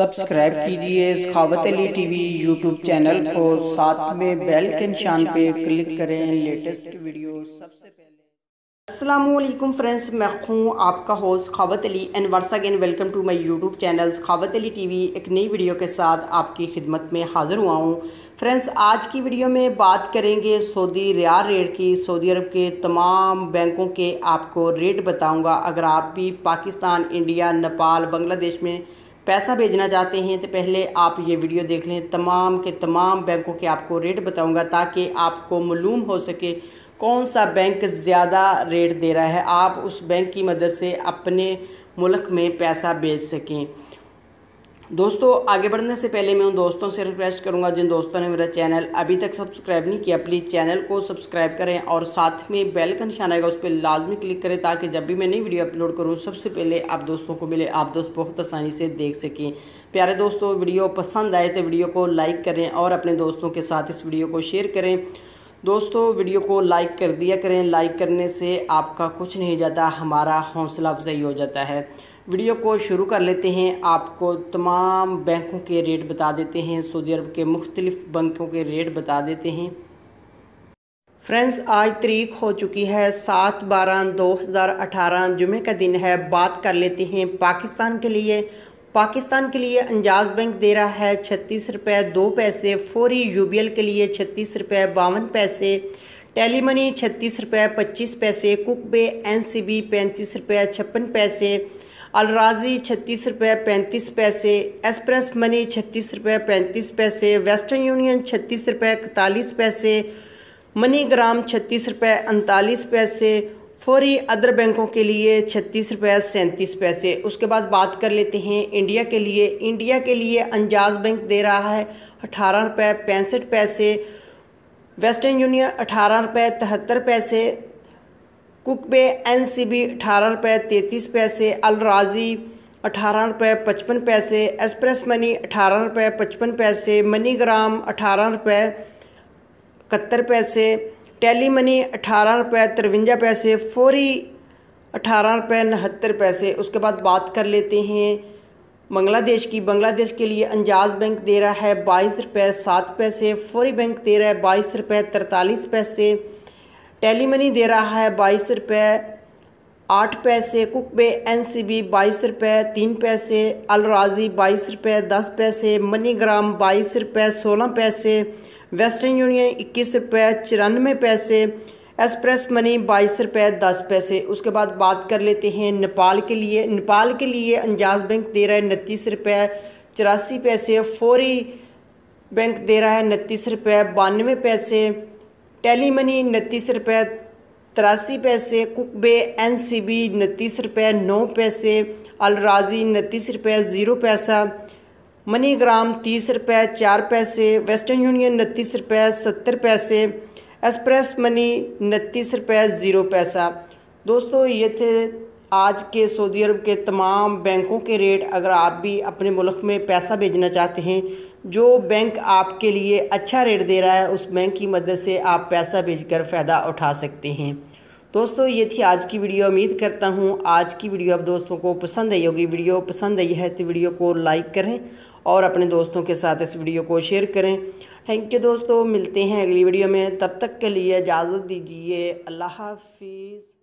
Subscribe कीजिए सखावत Ali TV YouTube channel को, साथ में बेल के निशान पे क्लिक करें लेटेस्ट वीडियो सबसे पहले। अस्सलामुअलैकुम फ्रेंड्स, मैं हूँ आपका host Sakhawat Ali and once again welcome to my YouTube channel Sakhawat Ali TV. एक नई वीडियो के साथ आपकी खिदमत में हाज़िर हुआ हूँ। फ्रेंड्स, आज की वीडियो में बात करेंगे सऊदी रियाल रेट की। सऊदी अरब के तमाम बैंकों के आपको रेट बताऊँगा। अगर आप भी पाकिस्तान, इंडिया, नेपाल, बांग्लादेश में पैसा भेजना चाहते हैं तो पहले आप ये वीडियो देख लें। तमाम के तमाम बैंकों के आपको रेट बताऊंगा ताकि आपको मालूम हो सके कौन सा बैंक ज़्यादा रेट दे रहा है, आप उस बैंक की मदद से अपने मुल्क में पैसा भेज सकें। दोस्तों, आगे बढ़ने से पहले मैं उन दोस्तों से रिक्वेस्ट करूंगा जिन दोस्तों ने मेरा चैनल अभी तक सब्सक्राइब नहीं किया, प्लीज़ चैनल को सब्सक्राइब करें और साथ में बेल का निशान आएगा उस पर लाजमी क्लिक करें ताकि जब भी मैं नई वीडियो अपलोड करूं सबसे पहले आप दोस्तों को मिले, आप दोस्त बहुत आसानी से देख सकें। प्यारे दोस्तों, वीडियो पसंद आए तो वीडियो को लाइक करें और अपने दोस्तों के साथ इस वीडियो को शेयर करें। दोस्तों, वीडियो को लाइक कर दिया करें। लाइक करने से आपका कुछ नहीं जाता, हमारा हौसला अफजाई हो जाता है। वीडियो को शुरू कर लेते हैं। आपको तमाम बैंकों के रेट बता देते हैं, सऊदी अरब के मुख्तलिफ बैंकों के रेट बता देते हैं। फ्रेंड्स, आज तारीख हो चुकी है 7/12/2018, जुमे का दिन है। बात कर लेते हैं पाकिस्तान के लिए। पाकिस्तान के लिए अंजाज बैंक दे रहा है 36 रुपये 2 पैसे। फौरी यूबीएल के लिए 36 रुपये 52 पैसे। टेली मनी 36 रुपये 25 पैसे। कुकबे एनसीबी 35 रुपये 56 पैसे। अलराजी 36 रुपये 35 पैसे। एक्सप्रेस मनी 36 रुपये 35 पैसे। वेस्टर्न यूनियन 36 रुपये 41 पैसे। मनी ग्राम 36 रुपये 39 पैसे। फौरी अदर बैंकों के लिए 36 रुपये 37 पैसे। उसके बाद बात कर लेते हैं इंडिया के लिए। इंडिया के लिए अंजाज बैंक दे रहा है 18 रुपये 65 पैसे। वेस्टर्न यूनियन 18 रुपये 73 पैसे। कुकबे एनसीबी 18 रुपये 33 पैसे। अलराजी 18 रुपये 55 पैसे। एक्सप्रेस मनी 18 रुपये 55 पैसे। मनी ग्राम 18 रुपये 71 पैसे। टेली मनी 18 रुपये 53 पैसे। फौरी 18 रुपये 79 पैसे। उसके बाद बात कर लेते हैं बांग्लादेश की। बांग्लादेश के लिए अंजाज बैंक दे रहा है 22 रुपये 7 पैसे। फौरी बैंक दे रहा है 22 रुपये 43 पैसे। टेली मनी दे रहा है 22 रुपये 8 पैसे। कुकबे एनसीबी 22 रुपये 3 पैसे। अलराजी 22 रुपये 10 पैसे। मनी ग्राम 22 रुपये 16 पैसे। वेस्टर्न यूनियन 21 रुपये 94 पैसे। एक्सप्रेस मनी 22 रुपये 10 पैसे। उसके बाद बात कर लेते हैं नेपाल के लिए। नेपाल के लिए अंजाज बैंक दे रहा है 29 रुपये 84 पैसे। फौरी बैंक दे रहा है 29 रुपये 92 पैसे। टेली मनी 29 रुपये 83 पैसे। कुकबे एनसीबी 29 रुपये 9 पैसे। अलराजी 29 रुपये 0 पैसा। मनी ग्राम 30 रुपये 4 पैसे। वेस्टर्न यूनियन 29 रुपये 70 पैसे। एक्सप्रेस मनी 29 रुपये 0 पैसा। दोस्तों, ये थे आज के सऊदी अरब के तमाम बैंकों के रेट। अगर आप भी अपने मुल्क में पैसा भेजना चाहते हैं, जो बैंक आपके लिए अच्छा रेट दे रहा है उस बैंक की मदद से आप पैसा भेजकर फ़ायदा उठा सकते हैं। दोस्तों, ये थी आज की वीडियो। उम्मीद करता हूँ आज की वीडियो आप दोस्तों को पसंद आई होगी। वीडियो पसंद आई है तो वीडियो को लाइक करें और अपने दोस्तों के साथ इस वीडियो को शेयर करें। थैंक यू दोस्तों, मिलते हैं अगली वीडियो में। तब तक के लिए इजाज़त दीजिए। अल्लाह हाफिज़।